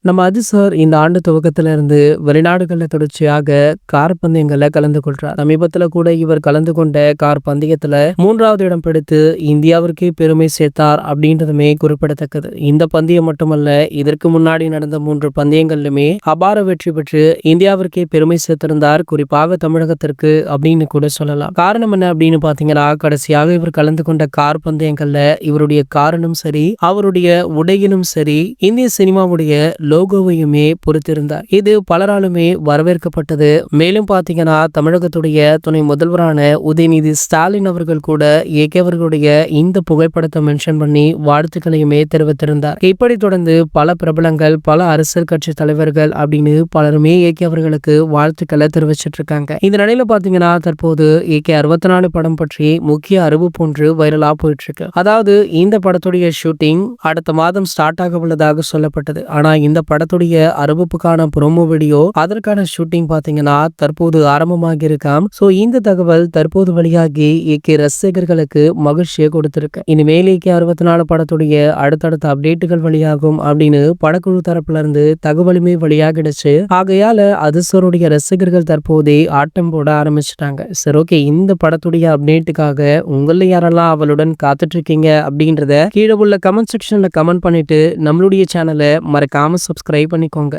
நம்ம சார் இந்த ஆண்டு துவக்கத்துல இருந்து வெளிநாடுகள்ல தொடர்ச்சியாக கார் பந்தயங்கள்ல கலந்து கொள்றார். சமீபத்துல கூட இவர் கலந்து கொண்ட கார் பந்தயத்துல 3வது இடம் பிடித்து இந்தியாவிற்கே பெருமை சேர்த்தார் அப்படின்றதுமே குறிப்பிடத்தக்கது. இந்த பந்தயம் மட்டுமல்ல, இதற்கு முன்னாடி நடந்த 3 பந்தயங்கள்லுமே அபார வெற்றி பெற்று இந்தியாவிற்கே பெருமை சேர்த்திருந்தார், குறிப்பாக தமிழகத்திற்கு அப்படின்னு கூட சொல்லலாம். காரணம் என்ன அப்படின்னு பாத்தீங்கன்னா, கடைசியாக இவர் கலந்து கொண்ட கார் பந்தயங்கள்ல இவருடைய காரனும் சரி, அவருடைய உடையிலும் சரி, இந்திய சினிமாவுடைய லோகோவையுமே பொறுத்திருந்தார். இது பலராலுமே வரவேற்கப்பட்டது. மேலும் பாத்தீங்கன்னா, தமிழகத்துடைய துணை முதல்வரான உதயநிதி ஸ்டாலின் அவர்கள் கூட ஏகே அவர்களுடைய இந்த புகைப்படத்தை மென்ஷன் பண்ணி வாழ்த்துக்களையுமே தெரிவித்திருந்தார். இப்படி தொடர்ந்து பல பிரபலங்கள், பல அரசியல் கட்சி தலைவர்கள் அப்படின்னு பலருமே ஏகே அவர்களுக்கு வாழ்த்துக்களை தெரிவிச்சிட்டு இருக்காங்க. இந்த நிலையில பாத்தீங்கன்னா, தற்போது ஏகே 64 படம் பற்றி முக்கிய அறிவிப்பு ஒன்று வைரலா போயிட்டு இருக்கு. அதாவது இந்த படத்துடைய ஷூட்டிங் அடுத்த மாதம் ஸ்டார்ட் ஆக உள்ளதாக சொல்லப்பட்டது. ஆனா இந்த படத்துடைய அறிவிப்புக்கான ப்ரோமோ வீடியோ, அதற்கான ஷூட்டிங் பாத்தீங்கன்னா தற்போது ஆரம்பமாகி இருக்காம். சோ இந்த தகவல் தற்போது வெளியாகி ஏகே ரசிகர்களுக்கு மகிழ்ச்சியை கொடுத்திருக்கு. இனிமேல் ஏகே 64 படத்துடைய அடுத்தடுத்த அப்டேட்டுகள் வெளியாகும் அப்படின்னு படக்குழு தரப்புல இருந்து தகவலுமே வெளியாகிடுச்சு. ஆகையால அதிசருடைய ரசிகர்கள் தற்போதே ஆட்டம் போட ஆரம்பிச்சிட்டாங்க. சரி, ஓகே, இந்த படத்துடைய அப்டேட்டுக்காக உங்கள யாரெல்லாம் அவளுடன் காத்துட்டு இருக்கீங்க அப்படின்றத கீழே உள்ள கமெண்ட் செக்ஷன்ல கமெண்ட் பண்ணிட்டு நம்மளுடைய சேனலை மறக்காம சப்ஸ்கிரைப் பண்ணிக்கோங்க.